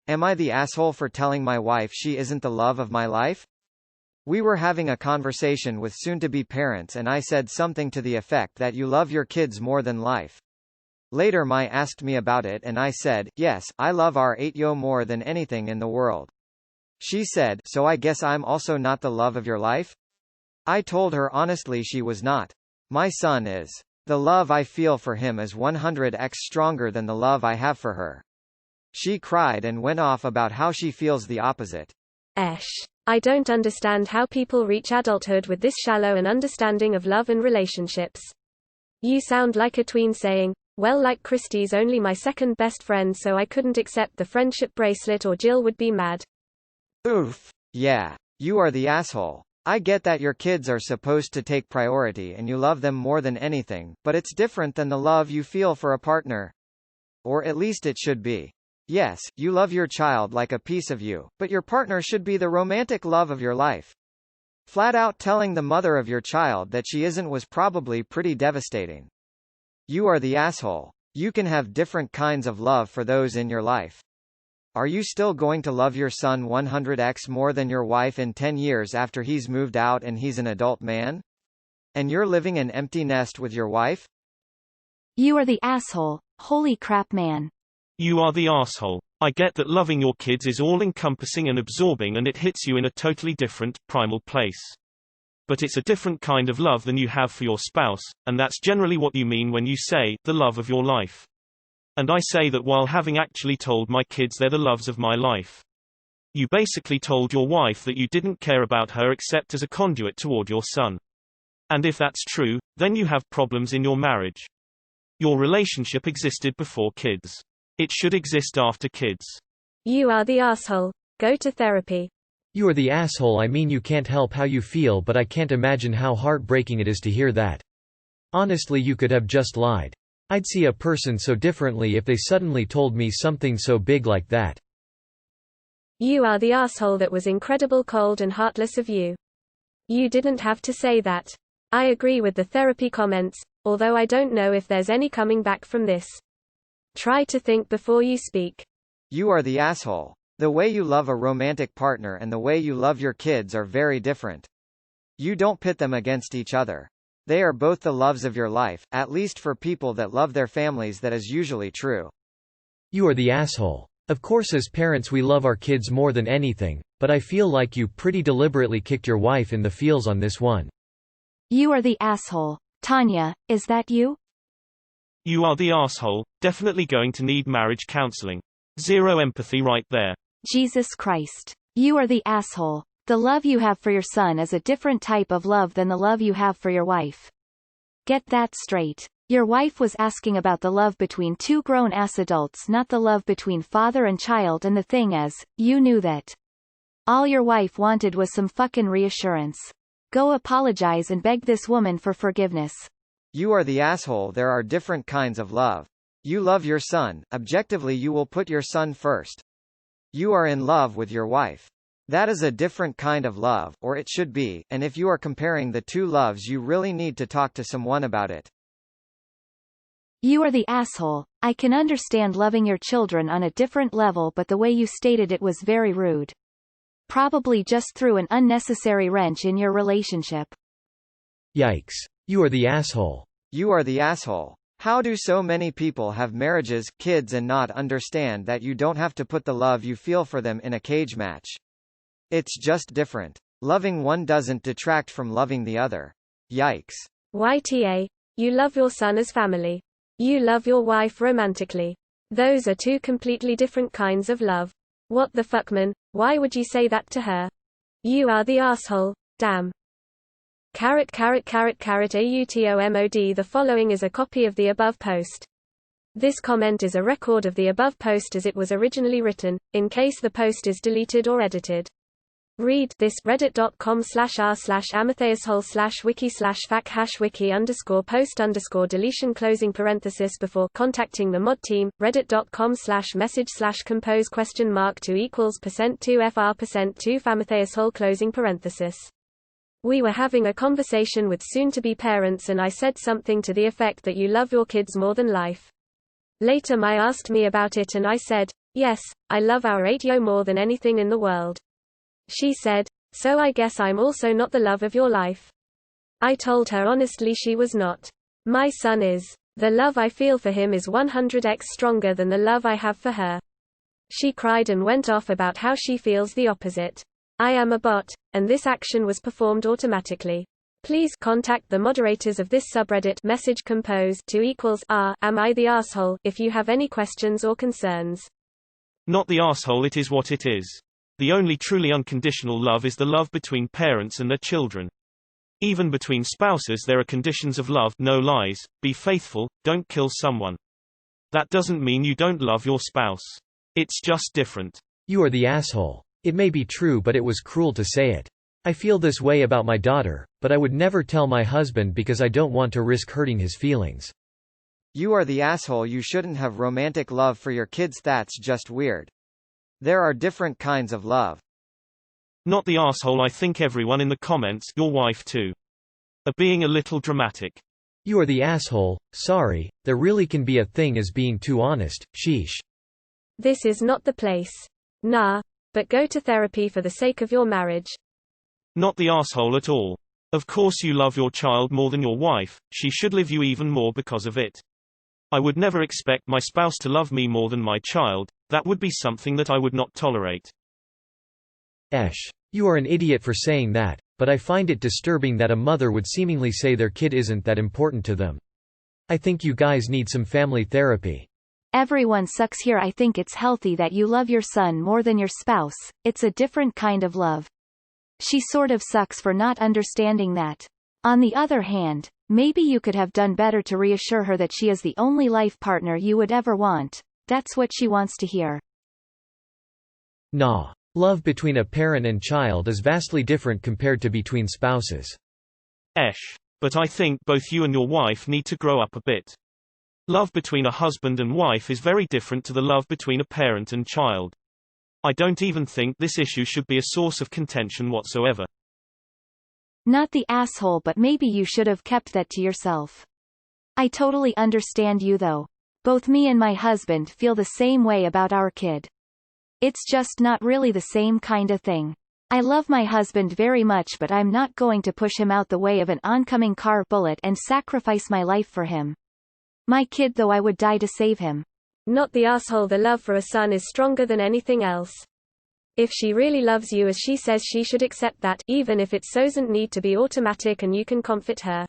Am I the asshole for telling my wife she isn't the love of my life? We were having a conversation with soon-to-be parents and I said something to the effect that you love your kids more than life. Later Mai asked me about it and I said, yes, I love our 8-yo more than anything in the world. She said, so I guess I'm also not the love of your life? I told her honestly she was not. My son is. The love I feel for him is 100x stronger than the love I have for her. She cried and went off about how she feels the opposite. I don't understand how people reach adulthood with this shallow an understanding of love and relationships. You sound like a tween saying, well, like Christie's only my second best friend so I couldn't accept the friendship bracelet or Jill would be mad. Oof. Yeah. You are the asshole. I get that your kids are supposed to take priority and you love them more than anything, but it's different than the love you feel for a partner. Or at least it should be. Yes, you love your child like a piece of you, but your partner should be the romantic love of your life. Flat out telling the mother of your child that she isn't was probably pretty devastating. You are the asshole. You can have different kinds of love for those in your life. Are you still going to love your son 100x more than your wife in 10 years after he's moved out and he's an adult man? And you're living an empty nest with your wife? You are the asshole. Holy crap, man. You are the asshole. I get that loving your kids is all-encompassing and absorbing and it hits you in a totally different, primal place. But it's a different kind of love than you have for your spouse, and that's generally what you mean when you say, the love of your life. And I say that while having actually told my kids they're the loves of my life. You basically told your wife that you didn't care about her except as a conduit toward your son. And if that's true, then you have problems in your marriage. Your relationship existed before kids. It should exist after kids. You are the asshole. Go to therapy. You are the asshole. I mean, you can't help how you feel, but I can't imagine how heartbreaking it is to hear that. Honestly, you could have just lied. I'd see a person so differently if they suddenly told me something so big like that. You are the asshole. That was incredible, cold and heartless of you. You didn't have to say that. I agree with the therapy comments, although I don't know if there's any coming back from this. Try to think before you speak. You are the asshole. The way you love a romantic partner and the way you love your kids are very different. You don't pit them against each other. They are both the loves of your life, at least for people that love their families. That is usually true. You are the asshole. Of course, as parents we love our kids more than anything, but I feel like you pretty deliberately kicked your wife in the feels on this one. You are the asshole. Tanya, is that you? You are the asshole. Definitely going to need marriage counseling. Zero empathy right there. Jesus Christ. You are the asshole. The love you have for your son is a different type of love than the love you have for your wife. Get that straight. Your wife was asking about the love between two grown-ass adults, not the love between father and child, and the thing is, you knew that. All your wife wanted was some fucking reassurance. Go apologize and beg this woman for forgiveness. You are the asshole. There are different kinds of love. You love your son. Objectively, you will put your son first. You are in love with your wife. That is a different kind of love, or it should be, and if you are comparing the two loves you really need to talk to someone about it. You are the asshole. I can understand loving your children on a different level, but the way you stated it was very rude. Probably just threw an unnecessary wrench in your relationship. Yikes. You are the asshole. You are the asshole. How do so many people have marriages, kids, and not understand that you don't have to put the love you feel for them in a cage match? It's just different. Loving one doesn't detract from loving the other. Yikes. YTA. You love your son as family. You love your wife romantically. Those are two completely different kinds of love. What the fuck, man? Why would you say that to her? You are the asshole. Damn. **AUTOMOD. The following is a copy of the above post. This comment is a record of the above post as it was originally written, in case the post is deleted or edited. Read this reddit.com/r/amatheusshole/wiki/fac#wiki_post_deletion closing parenthesis before contacting the mod team. reddit.com/message/compose?2%2fr%2 famatheusshole closing parenthesis. We were having a conversation with soon-to-be parents and I said something to the effect that you love your kids more than life. Later Mai asked me about it and I said, Yes, I love our 8-yo more than anything in the world. She said, so I guess I'm also not the love of your life. I told her honestly she was not. My son is. The love I feel for him is 100x stronger than the love I have for her. She cried and went off about how she feels the opposite. I am a bot, and this action was performed automatically. Please contact the moderators of this subreddit message compose to am I the asshole if you have any questions or concerns. Not the asshole, it is what it is. The only truly unconditional love is the love between parents and their children. Even between spouses there are conditions of love, no lies, be faithful, don't kill someone. That doesn't mean you don't love your spouse. It's just different. You are the asshole. It may be true, but it was cruel to say it. I feel this way about my daughter, but I would never tell my husband because I don't want to risk hurting his feelings. You are the asshole. You shouldn't have romantic love for your kids. That's just weird. There are different kinds of love. Not the asshole. I think everyone in the comments, your wife too, are being a little dramatic. You are the asshole. Sorry, there really can be a thing as being too honest. Sheesh. This is not the place. Nah. But go to therapy for the sake of your marriage. Not the asshole at all. Of course you love your child more than your wife, she should love you even more because of it. I would never expect my spouse to love me more than my child, that would be something that I would not tolerate. You are an idiot for saying that, but I find it disturbing that a mother would seemingly say their kid isn't that important to them. I think you guys need some family therapy. Everyone sucks here. I think it's healthy that you love your son more than your spouse, it's a different kind of love. She sort of sucks for not understanding that. On the other hand, maybe you could have done better to reassure her that she is the only life partner you would ever want. That's what she wants to hear. Nah. Love between a parent and child is vastly different compared to between spouses. But I think both you and your wife need to grow up a bit. Love between a husband and wife is very different to the love between a parent and child. I don't even think this issue should be a source of contention whatsoever. Not the asshole, but maybe you should have kept that to yourself. I totally understand you though. Both me and my husband feel the same way about our kid. It's just not really the same kind of thing. I love my husband very much, but I'm not going to push him out the way of an oncoming car bullet and sacrifice my life for him. My kid though, I would die to save him. Not the asshole. The love for a son is stronger than anything else. If she really loves you as she says, she should accept that, even if it doesn't need to be automatic, and you can comfort her.